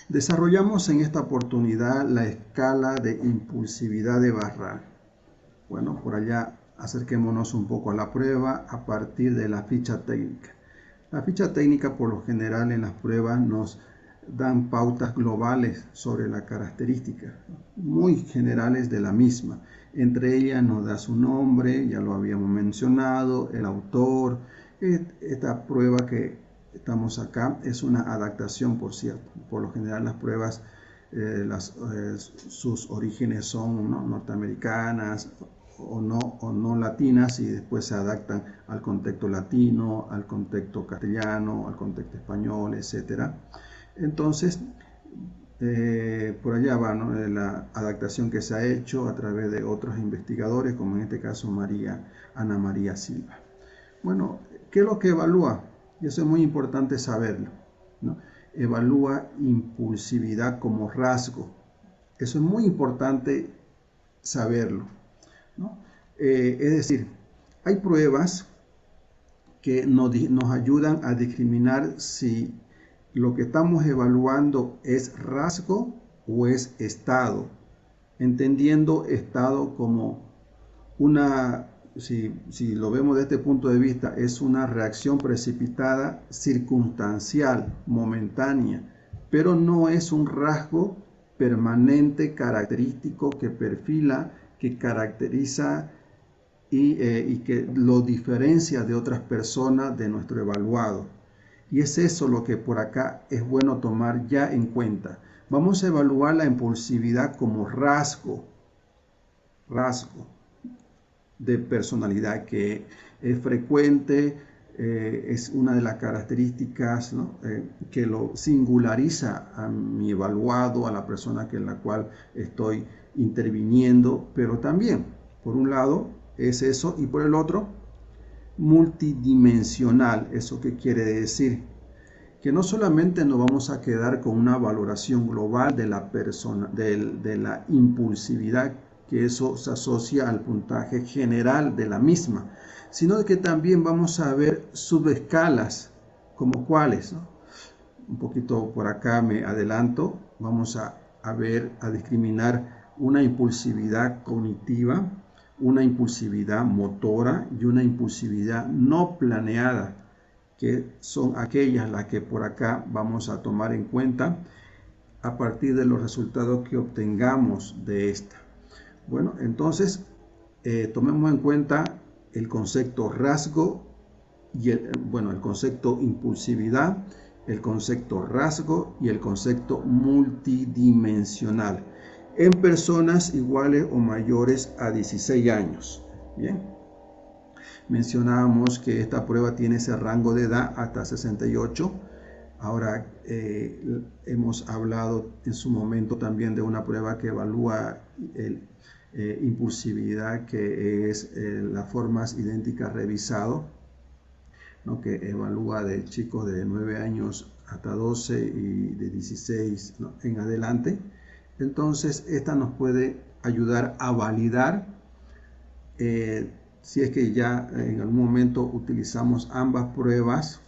Desarrollamos en esta oportunidad la escala de impulsividad de Barra. Bueno, por allá acerquémonos un poco a la prueba a partir de la ficha técnica. La ficha técnica por lo general en las pruebas nos dan pautas globales sobre la característica, muy generales de la misma. Entre ellas nos da su nombre, ya lo habíamos mencionado, el autor. Esta prueba que estamos acá es una adaptación, por cierto. Por lo general las pruebas, sus orígenes son norteamericanas o no latinas y después se adaptan al contexto latino, al contexto castellano, al contexto español, etc. Entonces, por allá va, ¿no?, la adaptación que se ha hecho a través de otros investigadores, como en este caso Ana María Silva. Bueno, ¿qué es lo que evalúa? Y eso es muy importante saberlo, ¿no? Evalúa impulsividad como rasgo. Eso es muy importante saberlo, ¿no? Es decir, hay pruebas que nos ayudan a discriminar si lo que estamos evaluando es rasgo o es estado, entendiendo estado como una, si lo vemos desde este punto de vista, es una reacción precipitada, circunstancial, momentánea, pero no es un rasgo permanente, característico, que perfila, que caracteriza y que lo diferencia de otras personas de nuestro evaluado. Y es eso lo que por acá es bueno tomar ya en cuenta. Vamos a evaluar la impulsividad como rasgo de personalidad que es frecuente, es una de las características, ¿no?, que lo singulariza a mi evaluado, a la persona en la cual estoy interviniendo, pero también, por un lado, es eso, y por el otro, multidimensional. ¿Eso qué quiere decir? Que no solamente nos vamos a quedar con una valoración global de la persona, de la impulsividad, que eso se asocia al puntaje general de la misma, sino que también vamos a ver subescalas, como cuáles, ¿no? Un poquito por acá me adelanto, vamos a discriminar una impulsividad cognitiva, una impulsividad motora y una impulsividad no planeada, que son aquellas las que por acá vamos a tomar en cuenta a partir de los resultados que obtengamos de esta. Bueno, entonces tomemos en cuenta el concepto rasgo y el concepto impulsividad, el concepto rasgo y el concepto multidimensional en personas iguales o mayores a 16 años. Bien. Mencionábamos que esta prueba tiene ese rango de edad hasta 68. Ahora hemos hablado en su momento también de una prueba que evalúa impulsividad, que es las formas idénticas revisado, ¿no?, que evalúa de chicos de 9 años hasta 12 y de 16, ¿no?, en adelante. Entonces esta nos puede ayudar a validar si es que ya en algún momento utilizamos ambas pruebas,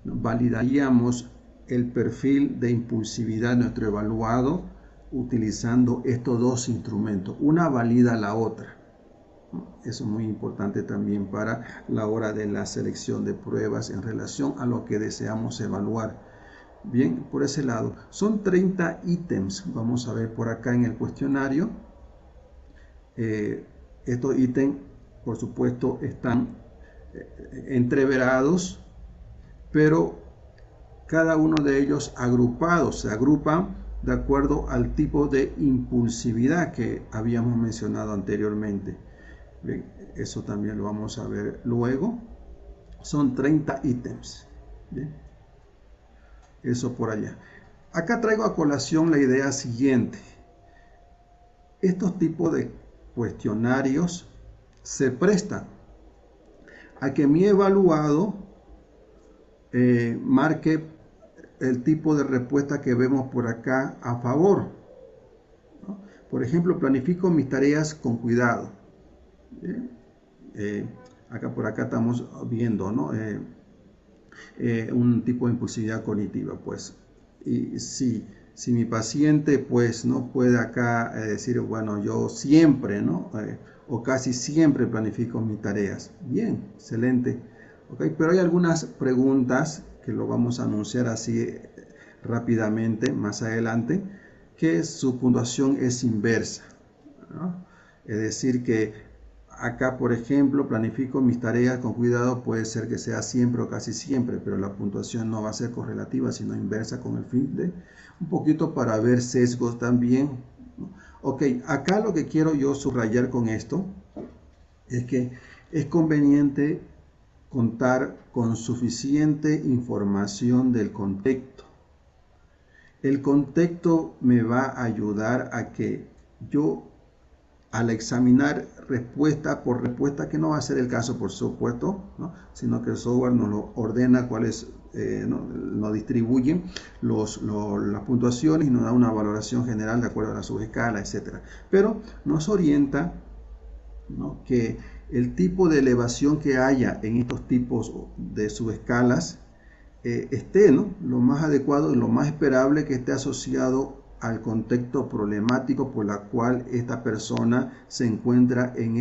validaríamos el perfil de impulsividad de nuestro evaluado utilizando estos dos instrumentos. Una valida la otra. Eso es muy importante también para la hora de la selección de pruebas en relación a lo que deseamos evaluar. Bien, por ese lado. Son 30 ítems. Vamos a ver por acá en el cuestionario. Estos ítems, por supuesto, están entreverados, pero cada uno de ellos agrupados, se agrupan de acuerdo al tipo de impulsividad que habíamos mencionado anteriormente. Bien, eso también lo vamos a ver luego. Son 30 ítems. Bien, eso por allá. Acá traigo a colación la idea siguiente. Estos tipos de cuestionarios se prestan a que mi evaluado marque el tipo de respuesta que vemos por acá a favor, ¿no? Por ejemplo, planifico mis tareas con cuidado. Por acá estamos viendo, ¿no?, un tipo de impulsividad cognitiva. Pues Y si mi paciente pues no puede acá decir, bueno, yo siempre, ¿no? O casi siempre planifico mis tareas. Bien, excelente. Okay, pero hay algunas preguntas que lo vamos a anunciar así rápidamente más adelante, que su puntuación es inversa, ¿no? Es decir que acá, por ejemplo, planifico mis tareas con cuidado, puede ser que sea siempre o casi siempre, pero la puntuación no va a ser correlativa, sino inversa con el fin de un poquito para ver sesgos también, ¿no? Ok, acá lo que quiero yo subrayar con esto es que es conveniente contar con suficiente información del contexto. El contexto me va a ayudar a que yo, al examinar respuesta por respuesta, que no va a ser el caso por supuesto, ¿no? Sino que el software nos lo ordena cuáles, nos distribuye las puntuaciones y nos da una valoración general de acuerdo a la subescala, etc. Pero nos orienta, ¿no?, que el tipo de elevación que haya en estos tipos de subescalas esté, ¿no?, lo más adecuado y lo más esperable, que esté asociado al contexto problemático por la cual esta persona se encuentra en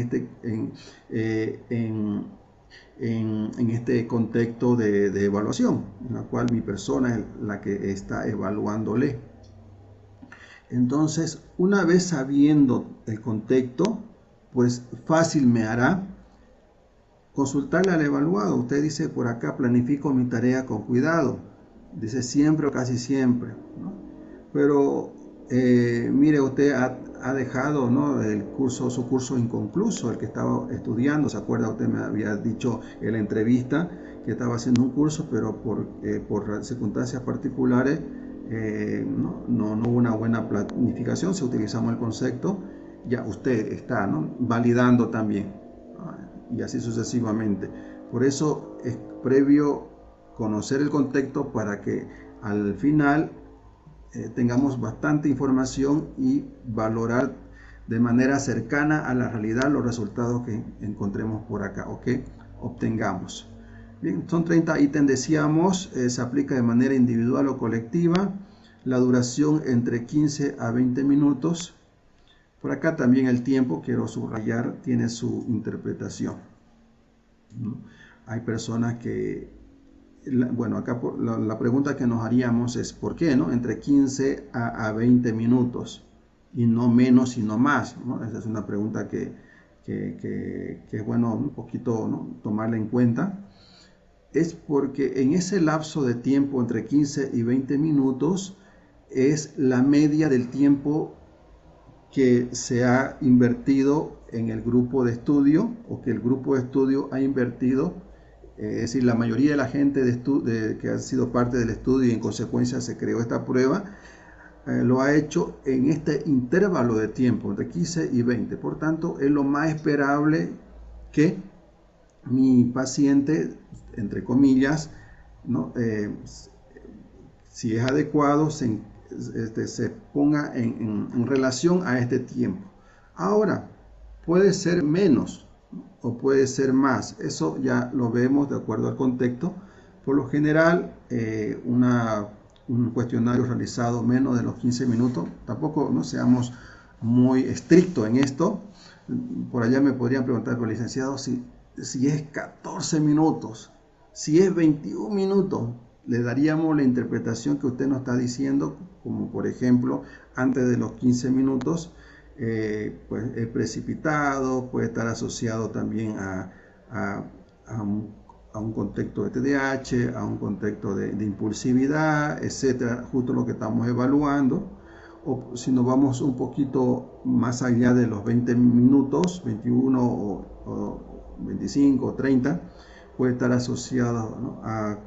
este contexto de evaluación, en la cual mi persona es la que está evaluándole. Entonces, una vez sabiendo el contexto, pues fácil me hará consultarle al evaluado. Usted dice por acá, planifico mi tarea con cuidado. Dice siempre o casi siempre, ¿no? Pero mire, usted ha dejado, ¿no?, su curso inconcluso, el que estaba estudiando. ¿Se acuerda? Usted me había dicho en la entrevista que estaba haciendo un curso, pero por circunstancias particulares no hubo una buena planificación. Si utilizamos el concepto, ya usted está, ¿no?, validando también, y así sucesivamente. Por eso es previo conocer el contexto para que al final tengamos bastante información y valorar de manera cercana a la realidad los resultados que encontremos por acá o que obtengamos. Bien, son 30 ítems, decíamos, se aplica de manera individual o colectiva, la duración entre 15 a 20 minutos. Por acá también el tiempo, quiero subrayar, tiene su interpretación, ¿no? Hay personas que, bueno, acá la pregunta que nos haríamos es ¿por qué, no?, entre 15 a 20 minutos y no menos y no más, ¿no? Esa es una pregunta que es bueno un poquito, ¿no?, tomarla en cuenta. Es porque en ese lapso de tiempo entre 15 y 20 minutos es la media del tiempo que se ha invertido en el grupo de estudio, o que el grupo de estudio ha invertido, es decir, la mayoría de la gente que ha sido parte del estudio y en consecuencia se creó esta prueba, lo ha hecho en este intervalo de tiempo entre 15 y 20. Por tanto, es lo más esperable que mi paciente, entre comillas, ¿no?, si es adecuado, se ponga en relación a este tiempo. Ahora, puede ser menos o puede ser más. Eso ya lo vemos de acuerdo al contexto. Por lo general, un cuestionario realizado menos de los 15 minutos. Tampoco no seamos muy estrictos en esto. Por allá me podrían preguntar, pero licenciado, si es 14 minutos, si es 21 minutos, le daríamos la interpretación que usted nos está diciendo, como por ejemplo, antes de los 15 minutos, pues es precipitado, puede estar asociado también a un contexto de TDAH, a un contexto de impulsividad, etcétera, justo lo que estamos evaluando. O si nos vamos un poquito más allá de los 20 minutos, 21 o 25 o 30, puede estar asociado, ¿no?, a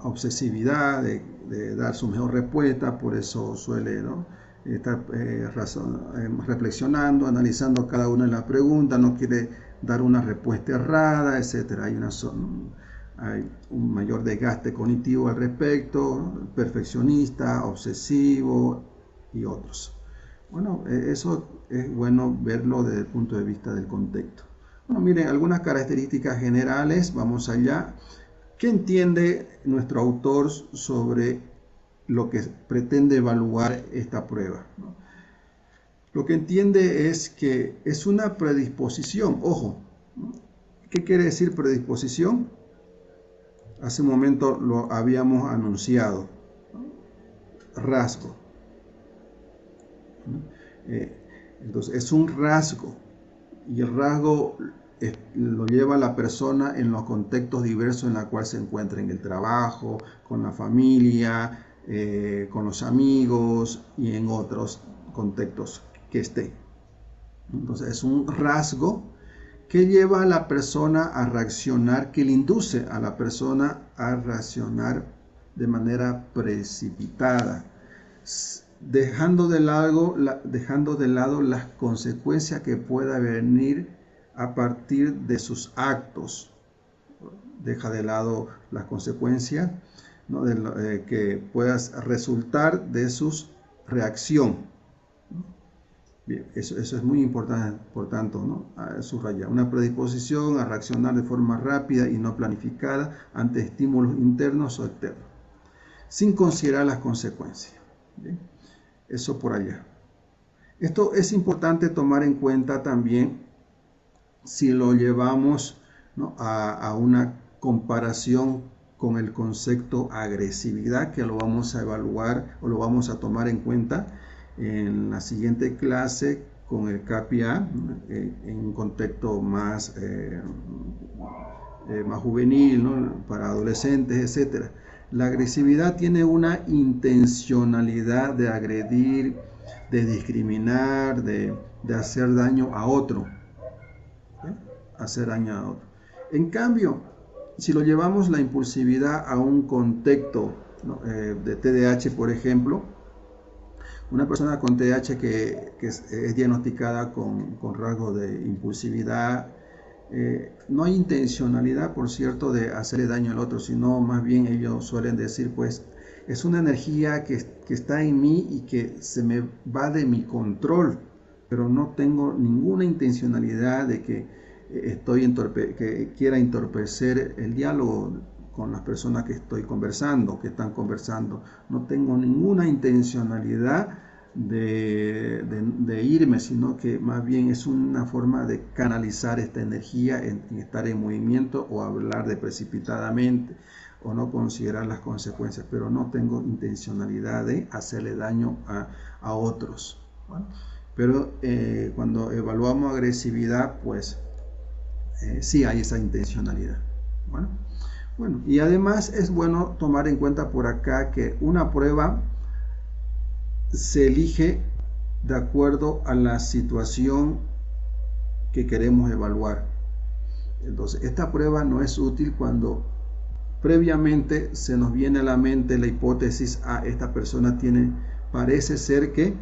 obsesividad, de dar su mejor respuesta. Por eso suele, ¿no?, estar reflexionando, analizando cada una de las preguntas, no quiere dar una respuesta errada, etcétera. Hay un mayor desgaste cognitivo al respecto, ¿no?, perfeccionista, obsesivo y otros. Bueno, eso es bueno verlo desde el punto de vista del contexto. Bueno, miren, algunas características generales, vamos allá. ¿Qué entiende nuestro autor sobre lo que pretende evaluar esta prueba? Lo que entiende es que es una predisposición. Ojo, ¿qué quiere decir predisposición? Hace un momento lo habíamos anunciado. Rasgo. Entonces es un rasgo, y el rasgo lo lleva la persona en los contextos diversos en los cuales se encuentra, en el trabajo, con la familia, con los amigos y en otros contextos que esté. Entonces es un rasgo que lleva a la persona a reaccionar, que le induce a la persona a reaccionar de manera precipitada, dejando de lado las consecuencias que pueda venir a partir de sus actos. Deja de lado las consecuencias, ¿no?, que puedan resultar de su reacción. Bien, eso es muy importante, por tanto, ¿no?, subrayar una predisposición a reaccionar de forma rápida y no planificada ante estímulos internos o externos, sin considerar las consecuencias. Bien, eso por allá. Esto es importante tomar en cuenta también si lo llevamos, ¿no?, a una comparación con el concepto agresividad, que lo vamos a evaluar o lo vamos a tomar en cuenta en la siguiente clase con el CAPI-A, en un contexto más juvenil, ¿no?, para adolescentes, etc. La agresividad tiene una intencionalidad de agredir, de discriminar, de hacer daño a otro. Hacer daño a otro. En cambio, si lo llevamos la impulsividad a un contexto, ¿no?, de TDAH, por ejemplo, una persona con TDAH que es diagnosticada con rasgos de impulsividad, no hay intencionalidad, por cierto, de hacerle daño al otro, sino más bien ellos suelen decir, pues, es una energía que está en mí y que se me va de mi control, pero no tengo ninguna intencionalidad de que que quiera entorpecer el diálogo con las personas que estoy conversando, que están conversando. No tengo ninguna intencionalidad de irme, sino que más bien es una forma de canalizar esta energía en estar en movimiento, o hablar de precipitadamente, o no considerar las consecuencias, pero no tengo intencionalidad de hacerle daño a otros. ¿Bueno? Pero cuando evaluamos agresividad, pues sí hay esa intencionalidad. Bueno, y además es bueno tomar en cuenta por acá que una prueba se elige de acuerdo a la situación que queremos evaluar. Entonces, esta prueba no es útil cuando previamente se nos viene a la mente la hipótesis: esta persona parece ser que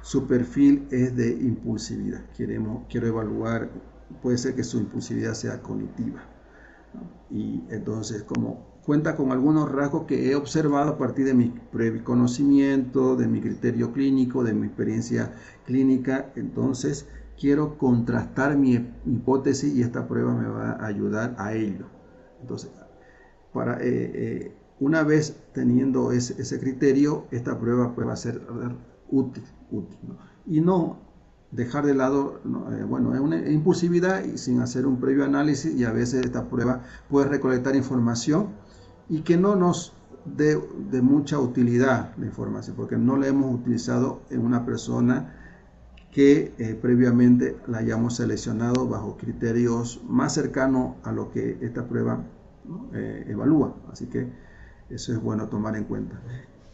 su perfil es de impulsividad. Quiero evaluar, puede ser que su impulsividad sea cognitiva, ¿no? Y entonces, como cuenta con algunos rasgos que he observado a partir de mi previo conocimiento, de mi criterio clínico, de mi experiencia clínica, entonces quiero contrastar mi hipótesis y esta prueba me va a ayudar a ello. Entonces, una vez teniendo ese criterio, esta prueba va a ser útil, ¿no? Y no dejar de lado, ¿no? Es una impulsividad y sin hacer un previo análisis, y a veces esta prueba puede recolectar información y que no nos dé de mucha utilidad la información, porque no la hemos utilizado en una persona que previamente la hayamos seleccionado bajo criterios más cercanos a lo que esta prueba, ¿no?, evalúa. Así que eso es bueno tomar en cuenta.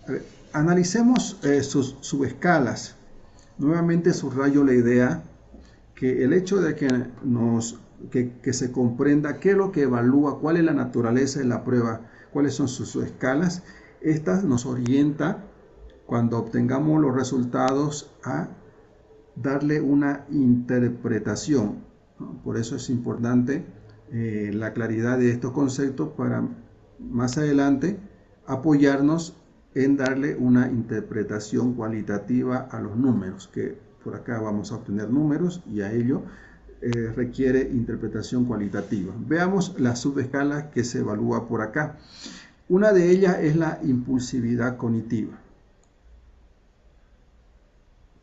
A ver, analicemos sus subescalas. Nuevamente subrayo la idea que el hecho de que se comprenda qué es lo que evalúa, cuál es la naturaleza de la prueba, cuáles son sus subescalas, esta nos orienta cuando obtengamos los resultados a darle una interpretación, ¿no? Por eso es importante la claridad de estos conceptos para más adelante apoyarnos en darle una interpretación cualitativa a los números, que por acá vamos a obtener números y a ello requiere interpretación cualitativa. Veamos las subescalas que se evalúa por acá. Una de ellas es la impulsividad cognitiva.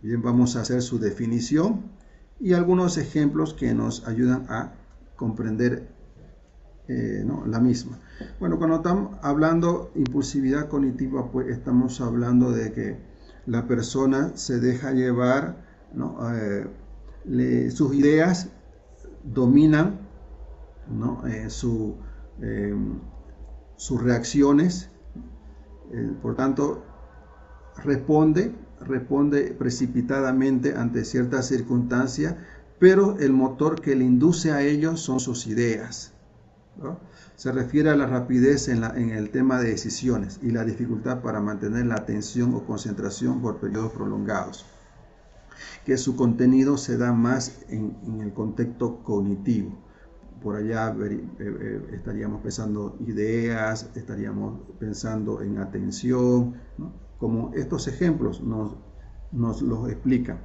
Bien, vamos a hacer su definición y algunos ejemplos que nos ayudan a comprender la misma. Bueno, cuando estamos hablando de impulsividad cognitiva, pues estamos hablando de que la persona se deja llevar, ¿no? Sus ideas dominan, ¿no? Sus reacciones, por tanto, responde precipitadamente ante ciertas circunstancias, pero el motor que le induce a ello son sus ideas, ¿no? Se refiere a la rapidez en el tema de decisiones y la dificultad para mantener la atención o concentración por periodos prolongados, que su contenido se da más en el contexto cognitivo. Por allá estaríamos pensando ideas, estaríamos pensando en atención, ¿no? Como estos ejemplos nos los explican.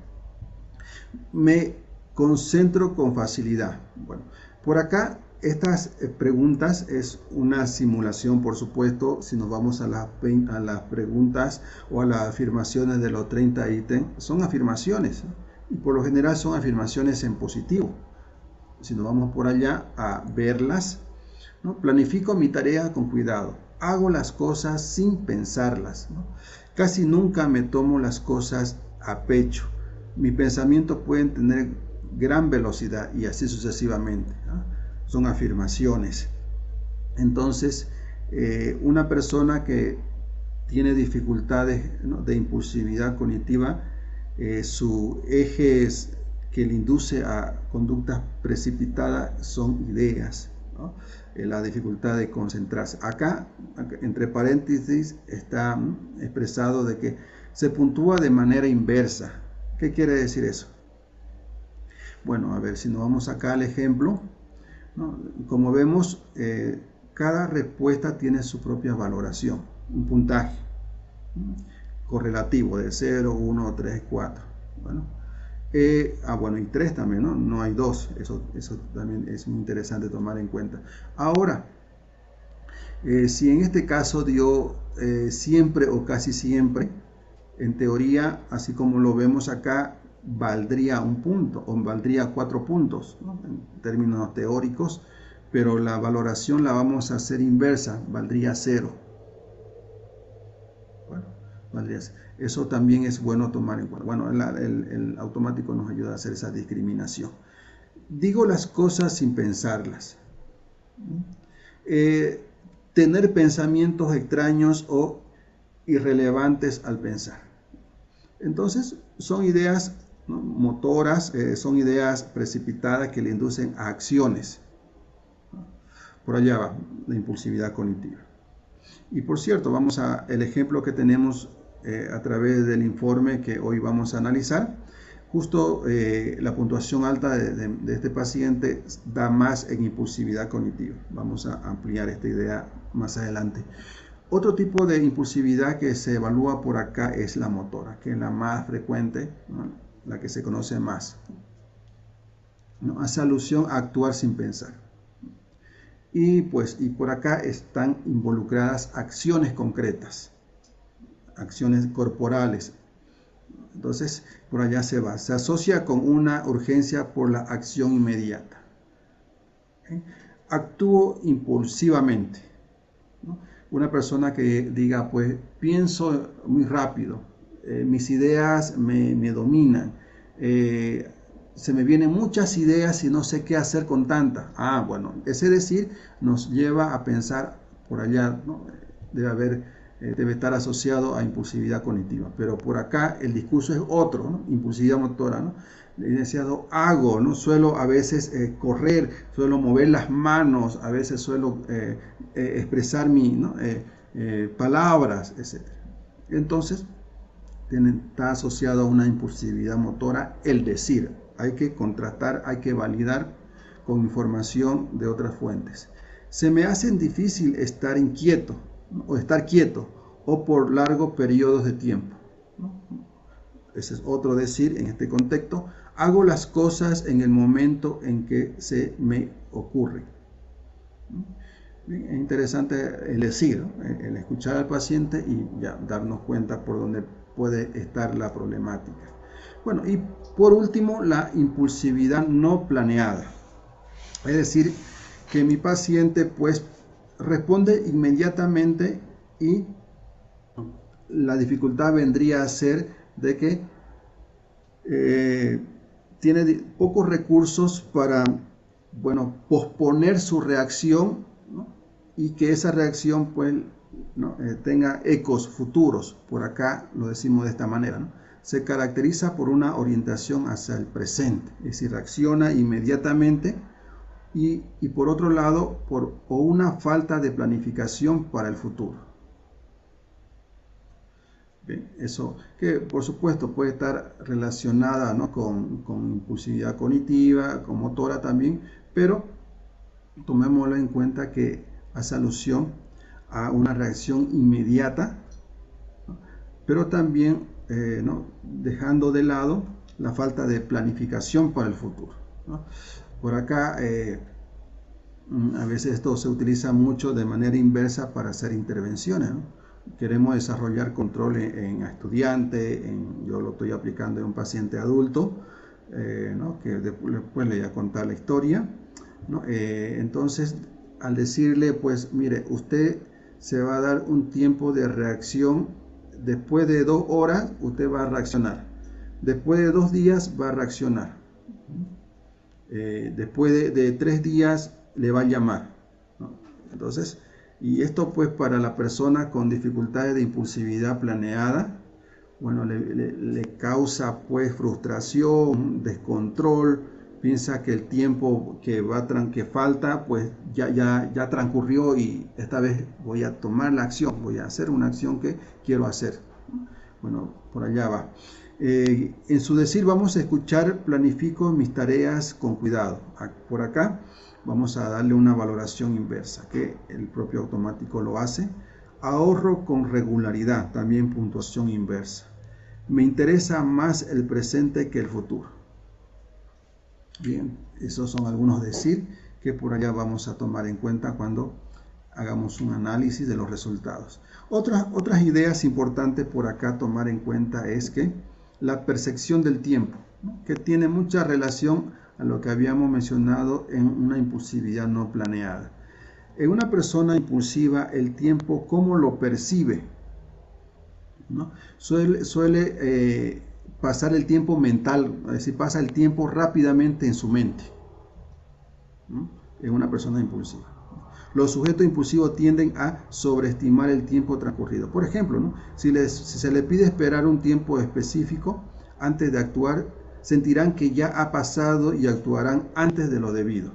Me concentro con facilidad. Bueno, por acá estas preguntas es una simulación, por supuesto. Si nos vamos a las preguntas o a las afirmaciones de los 30 ítems, son afirmaciones, ¿no? Y por lo general son afirmaciones en positivo. Si nos vamos por allá a verlas, ¿no? Planifico mi tarea con cuidado. Hago las cosas sin pensarlas, ¿no? Casi nunca me tomo las cosas a pecho. Mis pensamientos pueden tener gran velocidad y así sucesivamente, ¿no? Son afirmaciones. Entonces, una persona que tiene dificultades, ¿no? de impulsividad cognitiva, su eje que le induce a conductas precipitadas son ideas, ¿no? La dificultad de concentrarse. Acá, entre paréntesis, está expresado de que se puntúa de manera inversa. ¿Qué quiere decir eso? Bueno, a ver, si nos vamos acá al ejemplo, ¿no? Como vemos, cada respuesta tiene su propia valoración, un puntaje, ¿no? Correlativo de 0, 1, 3, 4. Bueno, bueno, y 3 también, ¿no? No hay 2. Eso también es muy interesante tomar en cuenta. Ahora, si en este caso dio siempre o casi siempre, en teoría, así como lo vemos acá, valdría un punto o valdría 4 puntos, ¿no? En términos teóricos, pero la valoración la vamos a hacer inversa, valdría 0. Bueno, valdría 0. Eso también es bueno tomar en cuenta. Bueno, el automático nos ayuda a hacer esa discriminación. Digo las cosas sin pensarlas. Tener pensamientos extraños o irrelevantes al pensar. Entonces, son ideas, ¿no? motoras, son ideas precipitadas que le inducen a acciones. Por allá va la impulsividad cognitiva. Y por cierto, vamos a el ejemplo que tenemos a través del informe que hoy vamos a analizar. Justo la puntuación alta de este paciente da más en impulsividad cognitiva. Vamos a ampliar esta idea más adelante. Otro tipo de impulsividad que se evalúa por acá es la motora, que es la más frecuente, ¿no? La que se conoce más, ¿no? Hace alusión a actuar sin pensar. Y por acá están involucradas acciones concretas, acciones corporales. Entonces, por allá se va. Se asocia con una urgencia por la acción inmediata. Actúo impulsivamente, ¿no? Una persona que diga, pues, pienso muy rápido, mis ideas me dominan, se me vienen muchas ideas y no sé qué hacer con tantas. Bueno, ese decir nos lleva a pensar por allá, ¿no? Debe estar asociado a impulsividad cognitiva, pero por acá el discurso es otro, ¿no? Impulsividad motora, ¿no? Iniciado hago, ¿no? Suelo a veces correr, suelo mover las manos, a veces suelo expresar ¿no? palabras, etc. Entonces, está asociado a una impulsividad motora el decir. Hay que contrastar, hay que validar con información de otras fuentes. Se me hace difícil estar inquieto, ¿no? O estar quieto o por largos periodos de tiempo, ¿no? Ese es otro decir en este contexto. hago las cosas en el momento en que se me ocurre. Es interesante el decir, ¿no? El escuchar al paciente y ya darnos cuenta por dónde puede estar la problemática. Bueno, y por último, la impulsividad no planeada. Es decir, que mi paciente pues responde inmediatamente y la dificultad vendría a ser de que tiene pocos recursos para, bueno, posponer su reacción, ¿no? Y que esa reacción pues, ¿no? Tenga ecos futuros. Por acá lo decimos de esta manera, ¿no? Se caracteriza por una orientación hacia el presente, es decir, reacciona inmediatamente y por otro lado, por una falta de planificación para el futuro. Bien, eso que por supuesto puede estar relacionada, ¿no? con impulsividad cognitiva, con motora también, pero tomémoslo en cuenta que hace alusión a una reacción inmediata, ¿no? Pero también ¿no? dejando de lado la falta de planificación para el futuro, ¿no? Por acá a veces esto se utiliza mucho de manera inversa para hacer intervenciones, ¿no? Queremos desarrollar control en estudiante, yo lo estoy aplicando en un paciente adulto, ¿no? Que después le voy a contar la historia, ¿no? Entonces, al decirle, pues, mire, usted se va a dar un tiempo de reacción, después de 2 horas, usted va a reaccionar, después de 2 días va a reaccionar, después de 3 días le va a llamar, ¿no? Entonces, y esto pues para la persona con dificultades de impulsividad planeada, bueno, le causa pues frustración, descontrol, piensa que el tiempo que falta pues ya transcurrió y esta vez voy a tomar la acción, voy a hacer una acción que quiero hacer. Bueno, por allá va. En su decir vamos a escuchar, planifico mis tareas con cuidado. Por acá vamos a darle una valoración inversa, que el propio automático lo hace. Ahorro con regularidad, también puntuación inversa. Me interesa más el presente que el futuro. Bien, esos son algunos decir que por allá vamos a tomar en cuenta cuando hagamos un análisis de los resultados. Otras ideas importantes por acá tomar en cuenta es que la percepción del tiempo, ¿no? Que tiene mucha relación a lo que habíamos mencionado en una impulsividad no planeada. En una persona impulsiva, el tiempo, ¿cómo lo percibe? ¿No? Suele pasar el tiempo mental, es decir, pasa el tiempo rápidamente en su mente, ¿no? En una persona impulsiva. Los sujetos impulsivos tienden a sobreestimar el tiempo transcurrido. Por ejemplo, ¿no? Si se le pide esperar un tiempo específico antes de actuar, sentirán que ya ha pasado y actuarán antes de lo debido.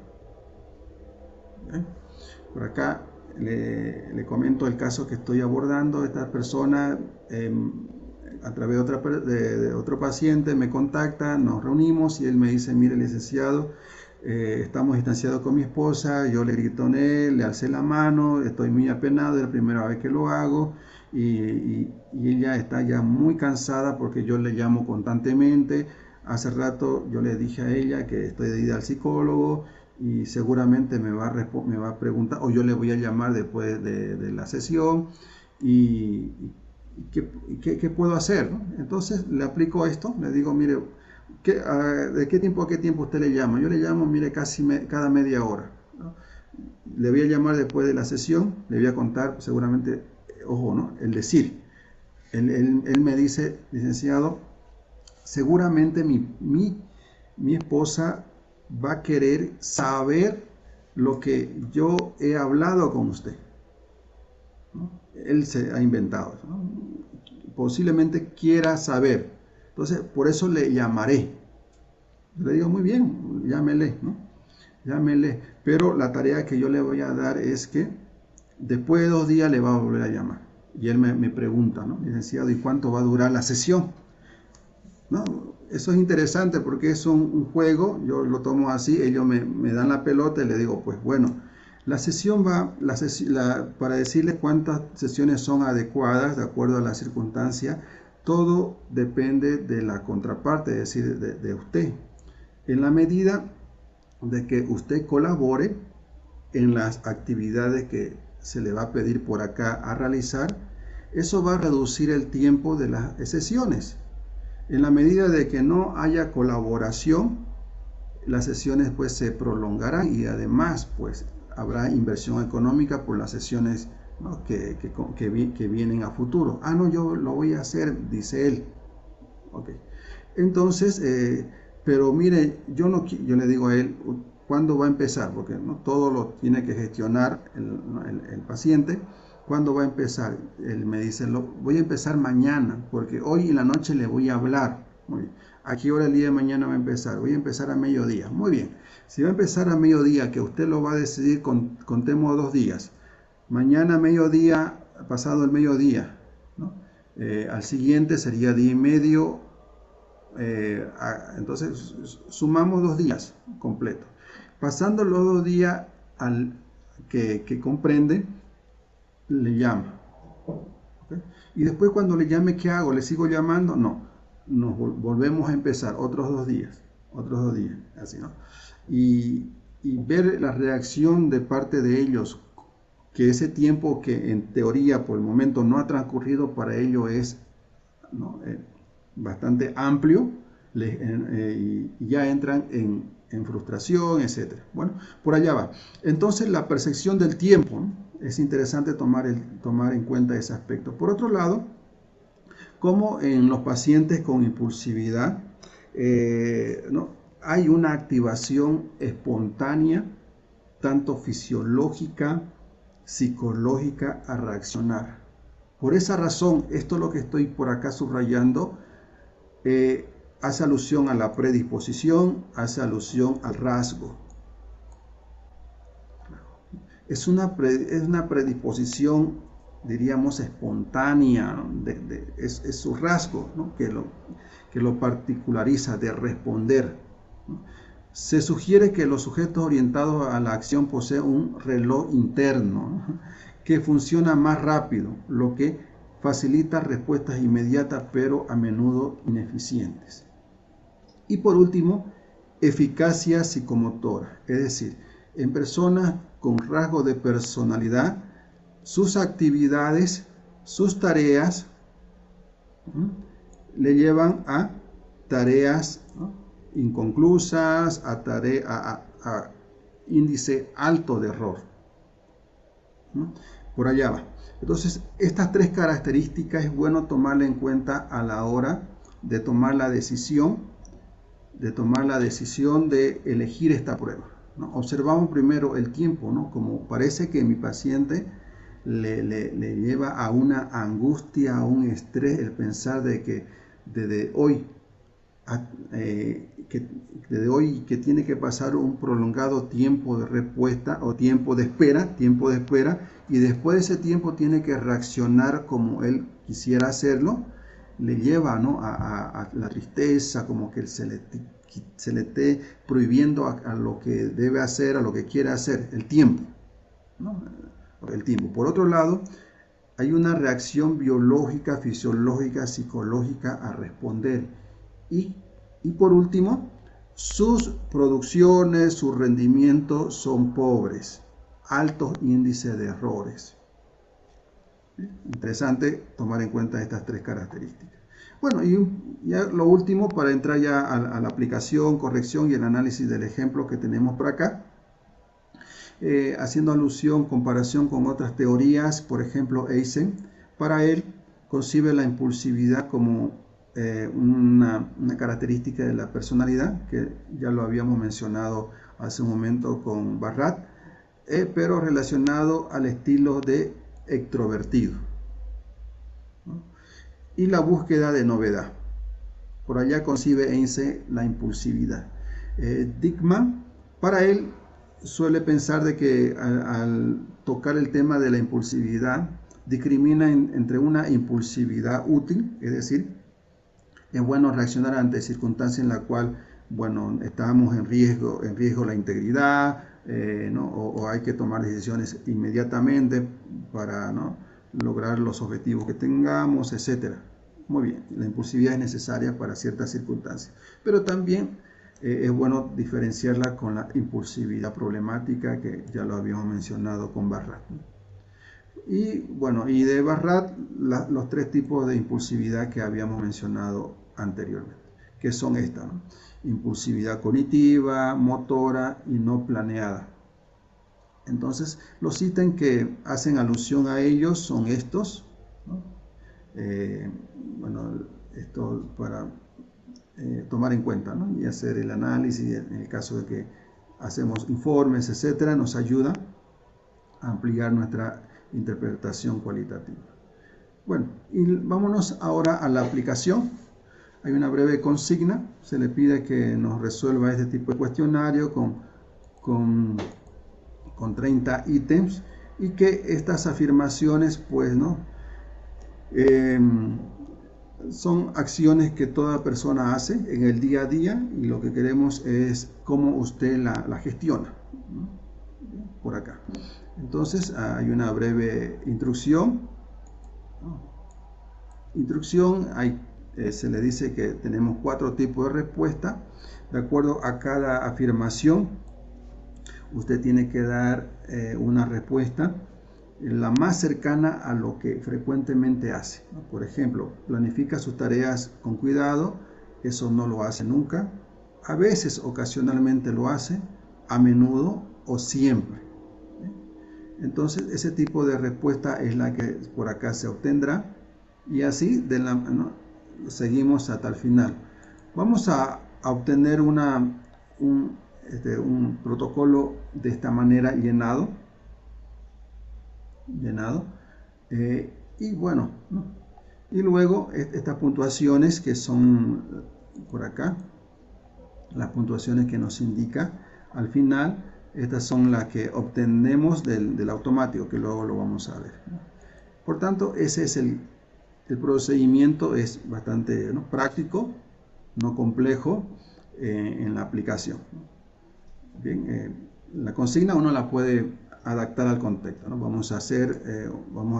¿Bien? Por acá le comento el caso que estoy abordando. Esta persona a través de otro paciente me contacta, nos reunimos y él me dice, mire licenciado, estamos distanciados con mi esposa, yo le gritoné, le alcé la mano, estoy muy apenado, es la primera vez que lo hago y ella está ya muy cansada porque yo le llamo constantemente. Hace rato yo le dije a ella que estoy de ida al psicólogo y seguramente me va a preguntar o yo le voy a llamar después de la sesión y ¿qué puedo hacer, ¿no? Entonces le aplico esto, le digo, mire, ¿de qué tiempo a qué tiempo usted le llama? Yo le llamo, mire, cada media hora, ¿no? Le voy a llamar después de la sesión, le voy a contar seguramente, ojo, ¿no? El decir, él me dice, licenciado, seguramente mi esposa va a querer saber lo que yo he hablado con usted, ¿no? Él se ha inventado, ¿no? Posiblemente quiera saber, entonces por eso le llamaré. Le digo, muy bien, llámele, ¿no? Llámele, pero la tarea que yo le voy a dar es que después de 2 días le va a volver a llamar. Y él me pregunta, ¿no? Licenciado, ¿y cuánto va a durar la sesión? ¿No? Eso es interesante porque es un juego, yo lo tomo así, ellos me dan la pelota y le digo, pues bueno, la sesión para decirle cuántas sesiones son adecuadas de acuerdo a la circunstancia, todo depende de la contraparte, es decir, de usted. En la medida de que usted colabore en las actividades que se le va a pedir por acá a realizar, eso va a reducir el tiempo de las sesiones. En la medida de que no haya colaboración, las sesiones pues se prolongarán y además pues habrá inversión económica por las sesiones, ¿no?, que vienen a futuro. Ah, no, yo lo voy a hacer, dice él. Okay. Entonces, pero mire, yo le digo a él, ¿cuándo va a empezar? Porque no todo lo tiene que gestionar el paciente. ¿Cuándo va a empezar? Él me dice, voy a empezar mañana, porque hoy en la noche le voy a hablar. Muy bien. ¿A qué hora el día de mañana va a empezar? Voy a empezar a mediodía. Muy bien. Si va a empezar a mediodía, que usted lo va a decidir, contemos 2 días. Mañana mediodía, pasado el mediodía, ¿no? Al siguiente sería día y medio. Entonces sumamos 2 días completos. Pasando los 2 días que comprende, le llama. ¿Okay? Y después cuando le llame, ¿qué hago? ¿Le sigo llamando? No. Nos volvemos a empezar otros 2 días. Así, ¿no? Y ver la reacción de parte de ellos, que ese tiempo que en teoría por el momento no ha transcurrido para ellos es, ¿no?, bastante amplio, y ya entran en frustración, etc. Bueno, por allá va. Entonces la percepción del tiempo, ¿no? Es interesante tomar en cuenta ese aspecto. Por otro lado, como en los pacientes con impulsividad, ¿no?, hay una activación espontánea, tanto fisiológica, psicológica, a reaccionar. Por esa razón, esto es lo que estoy por acá subrayando, hace alusión a la predisposición, hace alusión al rasgo. Es una predisposición, diríamos, espontánea, es su rasgo, ¿no?, que lo particulariza de responder, ¿no? Se sugiere que los sujetos orientados a la acción poseen un reloj interno, ¿no?, que funciona más rápido, lo que facilita respuestas inmediatas, pero a menudo ineficientes. Y por último, eficacia psicomotora, es decir, en personas con rasgos de personalidad, sus actividades, sus tareas, ¿no?, le llevan a tareas, ¿no?, inconclusas, a índice alto de error, ¿no? Por allá va. Entonces, estas 3 características es bueno tomarla en cuenta a la hora de tomar la decisión, de elegir esta prueba, ¿no? Observamos primero el tiempo, ¿no? Como parece que mi paciente le lleva a una angustia, a un estrés, el pensar de que desde hoy que tiene que pasar un prolongado tiempo de respuesta o tiempo de espera, y después de ese tiempo tiene que reaccionar como él quisiera hacerlo, le lleva, ¿no?, a la tristeza, como que se le esté prohibiendo a lo que debe hacer, a lo que quiere hacer, el tiempo, ¿no? El tiempo. Por otro lado, hay una reacción biológica, fisiológica, psicológica a responder. Y por último, sus producciones, su rendimiento son pobres, altos índices de errores. Interesante tomar en cuenta estas 3 características. Bueno, y ya lo último, para entrar ya a la aplicación, corrección y el análisis del ejemplo que tenemos por acá, haciendo alusión, comparación con otras teorías, por ejemplo, Eysen, para él concibe la impulsividad como una característica de la personalidad, que ya lo habíamos mencionado hace un momento con Barrat, pero relacionado al estilo de extrovertido, ¿no?, y la búsqueda de novedad. Por allá concibe Eysen la impulsividad. Dickman, para él, suele pensar de que al tocar el tema de la impulsividad, discrimina entre una impulsividad útil, es decir, es bueno reaccionar ante circunstancias en la cual, bueno, estamos en riesgo la integridad, ¿no?, o hay que tomar decisiones inmediatamente para, ¿no?, lograr los objetivos que tengamos, etc. Muy bien, la impulsividad es necesaria para ciertas circunstancias. Pero también es bueno diferenciarla con la impulsividad problemática, que ya lo habíamos mencionado con Barrat. Y bueno, y de Barrat, los tres tipos de impulsividad que habíamos mencionado anteriormente, que son estas, ¿no? Impulsividad cognitiva, motora y no planeada. Entonces, los ítems que hacen alusión a ellos son estos, ¿no? Bueno, esto para tomar en cuenta, ¿no? Y hacer el análisis en el caso de que hacemos informes, etcétera, nos ayuda a ampliar nuestra interpretación cualitativa. Bueno, y vámonos ahora a la aplicación. Hay una breve consigna, se le pide que nos resuelva este tipo de cuestionario con 30 ítems y que estas afirmaciones, pues, ¿no? Son acciones que toda persona hace en el día a día y lo que queremos es cómo usted la gestiona, ¿no? Por acá. Entonces hay una breve instrucción. Se le dice que tenemos 4 tipos de respuesta. De acuerdo a cada afirmación, usted tiene que dar una respuesta la más cercana a lo que frecuentemente hace. Por ejemplo, planifica sus tareas con cuidado, eso no lo hace nunca. A veces, ocasionalmente lo hace, a menudo o siempre. Entonces, ese tipo de respuesta es la que por acá se obtendrá. Y así ¿no? Seguimos hasta el final. Vamos a obtener un protocolo de esta manera llenado. Y bueno, ¿no? Y luego estas puntuaciones que son por acá, las puntuaciones que nos indica al final, estas son las que obtenemos del automático, que luego lo vamos a ver, ¿no? Por tanto, ese es el procedimiento, es bastante, ¿no? Práctico, no complejo en la aplicación. Bien, la consigna uno la puede adaptar al contexto, ¿no? Vamos a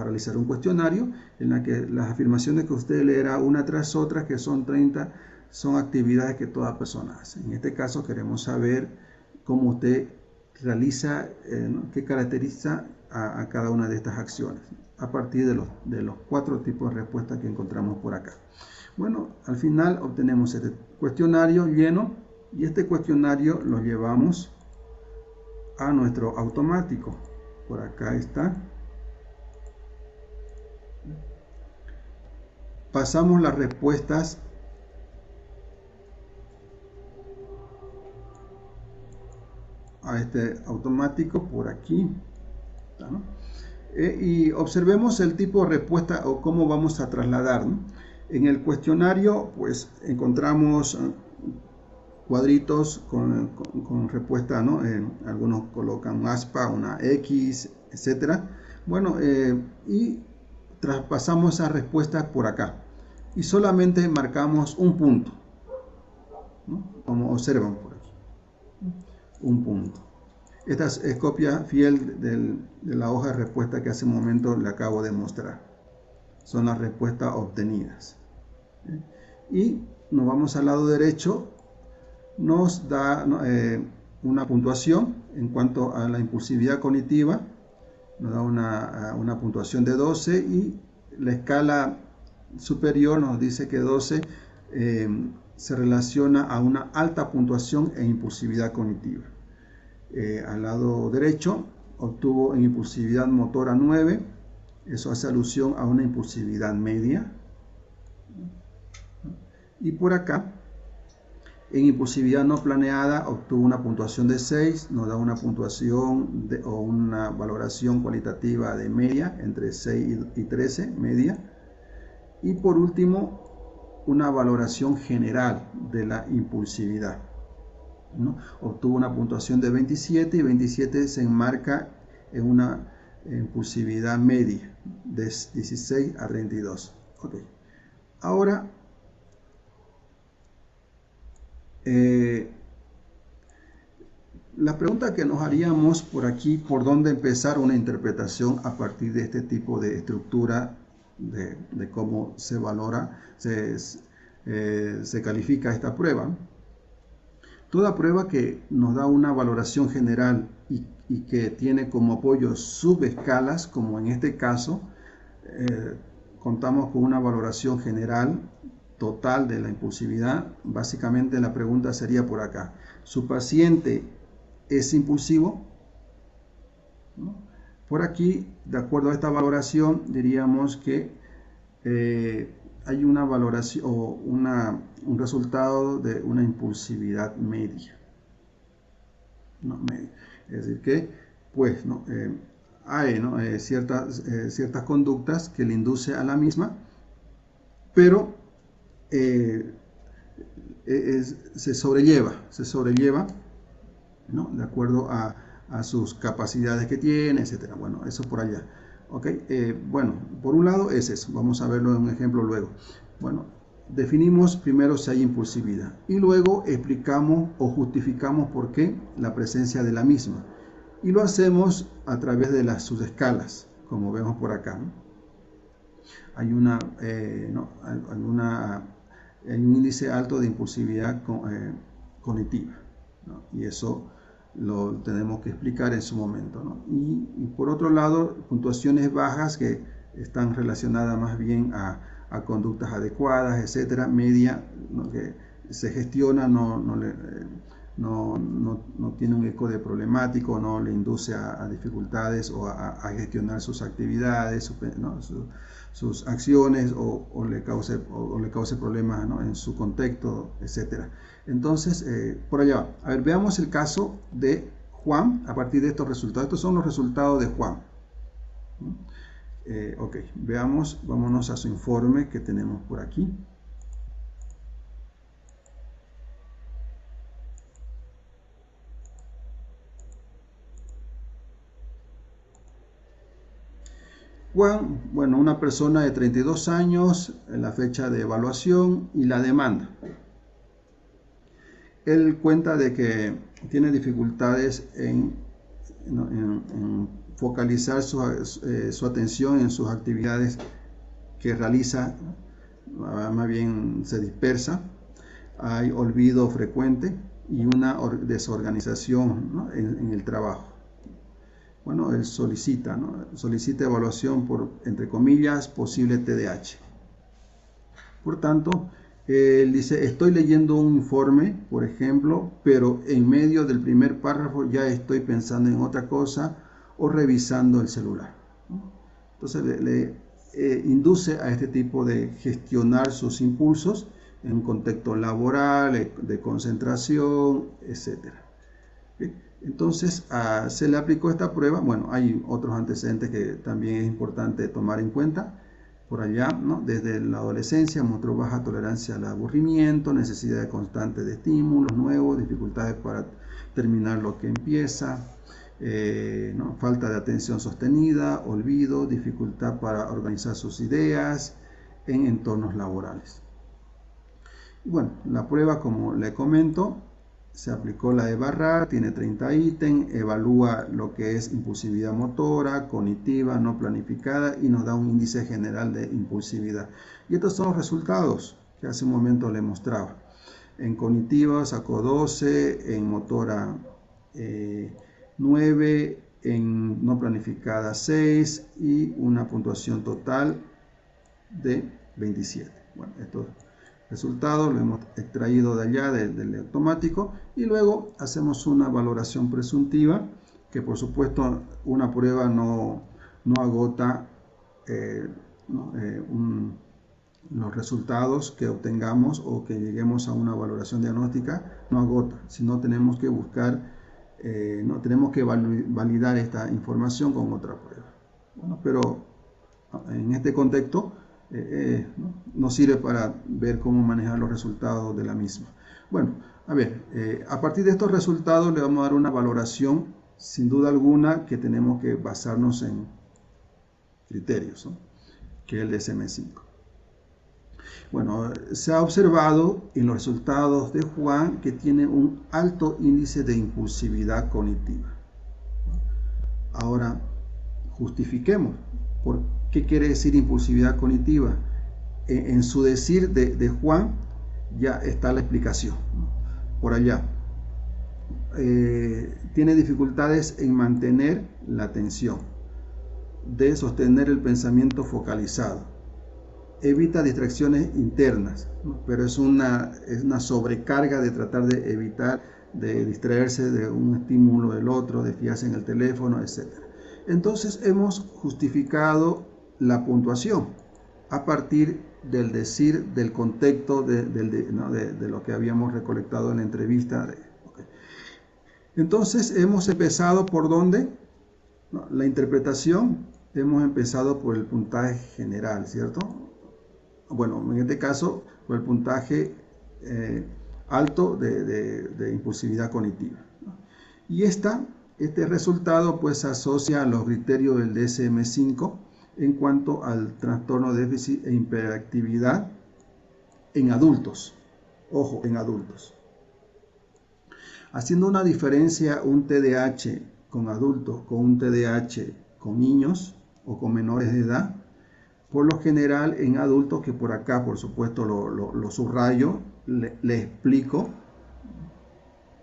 realizar un cuestionario en la que las afirmaciones que usted leerá una tras otra, que son 30, son actividades que toda persona hace. En este caso queremos saber cómo usted realiza, ¿no? Qué caracteriza a cada una de estas acciones, a partir de los 4 tipos de respuestas que encontramos por acá. Bueno, al final obtenemos este cuestionario lleno y este cuestionario lo llevamos a nuestro automático. Por acá está. Pasamos las respuestas a este automático por aquí, ¿no? Y observemos el tipo de respuesta o cómo vamos a trasladar, ¿no? En el cuestionario pues encontramos cuadritos con respuesta, ¿no? Algunos colocan un aspa, una X, etcétera. Bueno, y traspasamos esa respuesta por acá y solamente marcamos un punto, ¿no? Como observan por aquí, un punto. Esta es copia fiel de la hoja de respuesta que hace un momento le acabo de mostrar. Son las respuestas obtenidas. Y nos vamos al lado derecho. Nos da una puntuación en cuanto a la impulsividad cognitiva. Nos da una puntuación de 12 y la escala superior nos dice que 12 se relaciona a una alta puntuación en impulsividad cognitiva. Al lado derecho obtuvo en impulsividad motora 9, eso hace alusión a una impulsividad media. Y por acá, en impulsividad no planeada, obtuvo una puntuación de 6, nos da una puntuación o una valoración cualitativa de media, entre 6 y 13, media. Y por último, una valoración general de la impulsividad, ¿no? Obtuvo una puntuación de 27 y 27 se enmarca en una impulsividad media de 16 a 32. Okay. Ahora, la pregunta que nos haríamos por aquí, ¿por dónde empezar una interpretación a partir de este tipo de estructura de cómo se valora, se califica esta prueba? Toda prueba que nos da una valoración general y que tiene como apoyo subescalas, como en este caso, contamos con una valoración general total de la impulsividad. Básicamente la pregunta sería por acá: ¿su paciente es impulsivo? ¿No? Por aquí, de acuerdo a esta valoración, diríamos que hay una valoración o un resultado de una impulsividad media. ¿No? Es decir que, pues, ¿no? Hay, ¿no? ciertas conductas que le induce a la misma, pero se sobrelleva, ¿no? De acuerdo a sus capacidades que tiene, etcétera. Bueno, eso por allá. ¿Ok? Bueno, por un lado es eso. Vamos a verlo en un ejemplo luego. Bueno, definimos primero si hay impulsividad y luego explicamos o justificamos por qué la presencia de la misma. Y lo hacemos a través de las subescalas, como vemos por acá, ¿no? Hay un índice alto de impulsividad cognitiva, ¿no? Y eso lo tenemos que explicar en su momento, ¿no? Y por otro lado, puntuaciones bajas que están relacionadas más bien a conductas adecuadas, etcétera. Media, ¿no? Que se gestiona, no tiene un eco de problemático, no le induce a dificultades o a gestionar sus actividades, ¿no? sus acciones o le cause problemas, ¿no? En su contexto, etcétera. Entonces, por allá va. A ver, veamos el caso de Juan a partir de estos resultados. Estos son los resultados de Juan. Ok, veamos, vámonos a su informe que tenemos por aquí. Juan, bueno, una persona de 32 años, la fecha de evaluación y la demanda. Él cuenta de que tiene dificultades en focalizar su atención en sus actividades que realiza, más bien se dispersa, hay olvido frecuente y una desorganización, ¿no? en el trabajo. Bueno, él solicita, ¿no? Solicita evaluación por, entre comillas, posible TDAH. Por tanto, él dice: estoy leyendo un informe, por ejemplo, pero en medio del primer párrafo ya estoy pensando en otra cosa o revisando el celular. Entonces le induce a este tipo de gestionar sus impulsos en un contexto laboral, de concentración, etc. Entonces se le aplicó esta prueba. Bueno, hay otros antecedentes que también es importante tomar en cuenta. Por allá, ¿no? Desde la adolescencia mostró baja tolerancia al aburrimiento, necesidad constante de estímulos nuevos, dificultades para terminar lo que empieza, ¿no? Falta de atención sostenida, olvido, dificultad para organizar sus ideas en entornos laborales. Y bueno, la prueba, como le comento, se aplicó la de Barrar, tiene 30 ítems, evalúa lo que es impulsividad motora, cognitiva, no planificada y nos da un índice general de impulsividad. Y estos son los resultados que hace un momento le mostraba. En cognitiva sacó 12, en motora 9, en no planificada 6 y una puntuación total de 27. Bueno, estos resultados lo hemos extraído de allá del automático y luego hacemos una valoración presuntiva, que por supuesto una prueba no agota los resultados que obtengamos o que lleguemos a una valoración diagnóstica, no agota, sino tenemos que buscar, no tenemos que validar esta información con otra prueba. Bueno, pero en este contexto nos sirve para ver cómo manejar los resultados de la misma. Bueno, a ver, a partir de estos resultados le vamos a dar una valoración, sin duda alguna, que tenemos que basarnos en criterios, ¿no? Que es el DSM-5. Bueno, se ha observado en los resultados de Juan que tiene un alto índice de impulsividad cognitiva. Ahora, justifiquemos. ¿Por qué quiere decir impulsividad cognitiva? En su decir de Juan ya está la explicación, ¿no? Por allá. tiene dificultades en mantener la atención, de sostener el pensamiento focalizado, evita distracciones internas, ¿no? Pero es una sobrecarga de tratar de evitar, de distraerse de un estímulo del otro, de fijarse en el teléfono, etc. Entonces hemos justificado la puntuación a partir del decir, del contexto de lo que habíamos recolectado en la entrevista. Entonces hemos empezado por ¿dónde? ¿No? La interpretación, hemos empezado por el puntaje general, ¿cierto? Bueno, en este caso, por el puntaje alto de impulsividad cognitiva, ¿no? Y este resultado pues se asocia a los criterios del DSM-5 en cuanto al trastorno de déficit e hiperactividad en adultos. Ojo, en adultos. Haciendo una diferencia un TDAH con adultos con un TDAH con niños o con menores de edad, por lo general en adultos, que por acá por supuesto lo subrayo, le explico,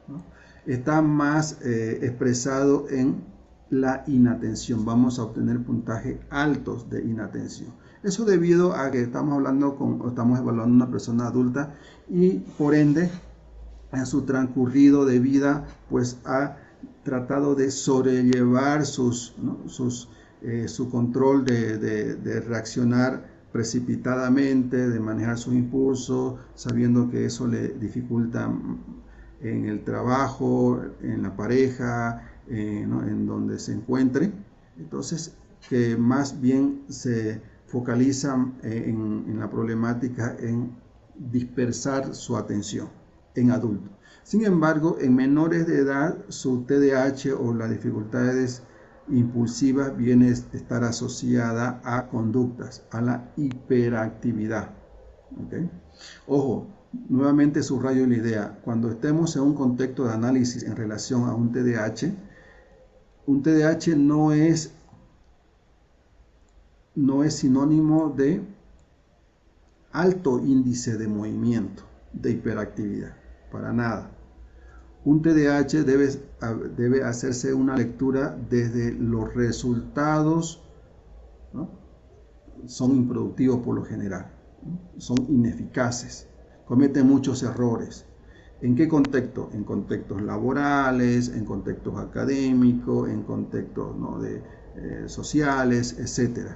¿no? Está más expresado en la inatención. Vamos a obtener puntajes altos de inatención. Eso debido a que estamos evaluando una persona adulta y por ende en su transcurrido de vida pues ha tratado de sobrellevar su control de reaccionar precipitadamente, de manejar sus impulsos, sabiendo que eso le dificulta en el trabajo, en la pareja, ¿no? En donde se encuentre. Entonces, que más bien se focaliza en la problemática en dispersar su atención en adultos. Sin embargo, en menores de edad, su TDAH o las dificultades impulsivas viene a estar asociada a conductas, a la hiperactividad. ¿Okay? Ojo, nuevamente subrayo la idea, cuando estemos en un contexto de análisis en relación a un TDAH no es sinónimo de alto índice de movimiento, de hiperactividad, para nada. Un TDAH debe hacerse una lectura desde los resultados, ¿no? Son improductivos por lo general, ¿no? Son ineficaces, cometen muchos errores. ¿En qué contexto? En contextos laborales, en contextos académicos, en contextos, ¿no? Sociales, etc.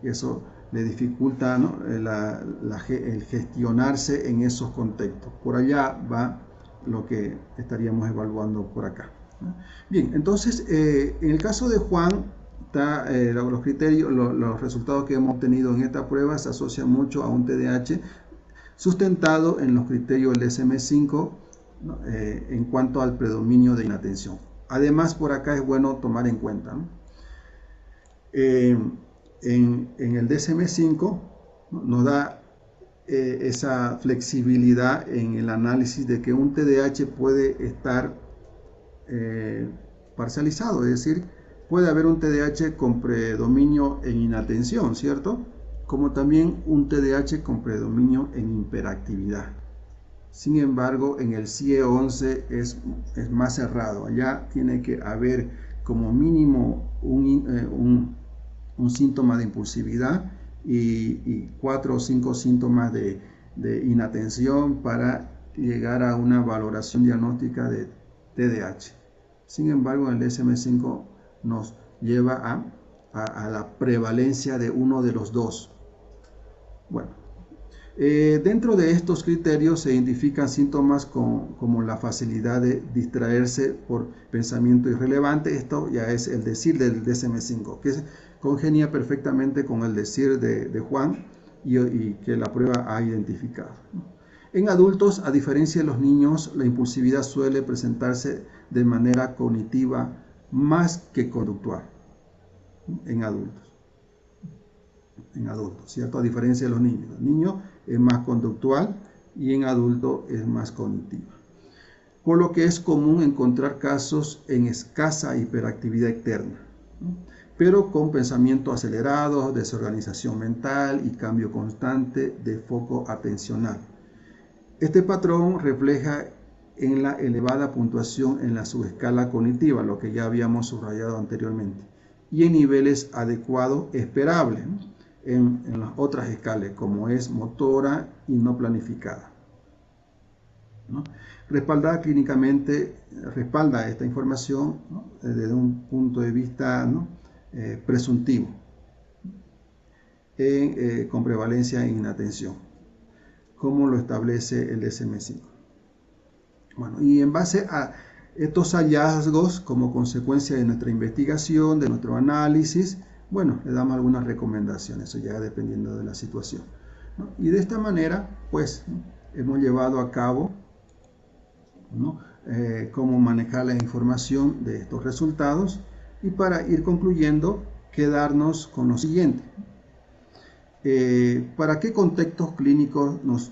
Y eso le dificulta, ¿no? el gestionarse en esos contextos. Por allá va lo que estaríamos evaluando por acá. Bien, entonces en el caso de Juan, los criterios, los resultados que hemos obtenido en esta prueba se asocian mucho a un TDAH sustentado en los criterios del DSM-5, ¿no? En cuanto al predominio de inatención. Además, por acá es bueno tomar en cuenta, ¿no? En el DSM-5, ¿no? Nos da esa flexibilidad en el análisis de que un TDAH puede estar parcializado, es decir, puede haber un TDAH con predominio en inatención, ¿cierto? Como también un TDAH con predominio en hiperactividad. Sin embargo, en el CIE-11 es más cerrado. Allá tiene que haber como mínimo un síntoma de impulsividad y 4 o 5 síntomas de inatención para llegar a una valoración diagnóstica de TDAH. Sin embargo, el DSM-5 nos lleva a la prevalencia de uno de los dos. Bueno, dentro de estos criterios se identifican síntomas como la facilidad de distraerse por pensamiento irrelevante. Esto ya es el decir del DSM-5, que congenia perfectamente con el decir de Juan y que la prueba ha identificado. En adultos, a diferencia de los niños, la impulsividad suele presentarse de manera cognitiva más que conductual. En adultos, ¿cierto? A diferencia de los niños. El niño es más conductual y en adulto es más cognitiva. Por lo que es común encontrar casos en escasa hiperactividad externa, ¿no? Pero con pensamiento acelerado, desorganización mental y cambio constante de foco atencional. Este patrón refleja en la elevada puntuación en la subescala cognitiva, lo que ya habíamos subrayado anteriormente, y en niveles adecuados esperables, ¿no?, en las otras escalas, como es motora y no planificada, ¿no? Respaldada clínicamente, respalda esta información, ¿no?, desde un punto de vista, ¿no?, presuntivo, con prevalencia en inatención, como lo establece el DSM-5. Bueno, y en base a estos hallazgos, como consecuencia de nuestra investigación, de nuestro análisis, bueno, le damos algunas recomendaciones, eso ya dependiendo de la situación, ¿no? Y de esta manera, pues, ¿no?, hemos llevado a cabo, ¿no?, cómo manejar la información de estos resultados, y para ir concluyendo, quedarnos con lo siguiente. ¿Para qué contextos clínicos nos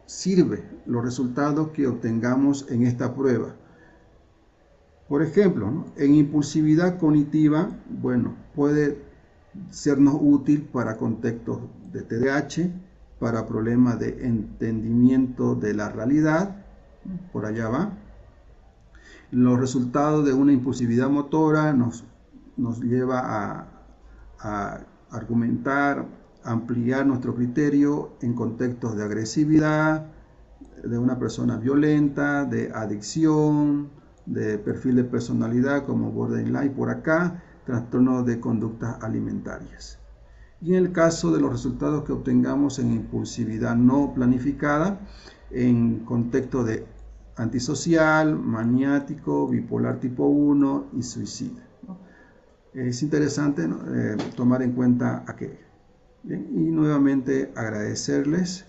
sirve los resultados que obtengamos en esta prueba? Por ejemplo, ¿no?, en impulsividad cognitiva, bueno, puede sernos útil para contextos de TDAH, para problemas de entendimiento de la realidad, por allá va. Los resultados de una impulsividad motora nos lleva a argumentar, ampliar nuestro criterio en contextos de agresividad, de una persona violenta, de adicción, de perfil de personalidad como borderline por acá, trastornos de conductas alimentarias. Y en el caso de los resultados que obtengamos en impulsividad no planificada, en contexto de antisocial, maniático, bipolar tipo 1 y suicida, ¿no? Es interesante, ¿no?, tomar en cuenta aquello. Bien, y nuevamente agradecerles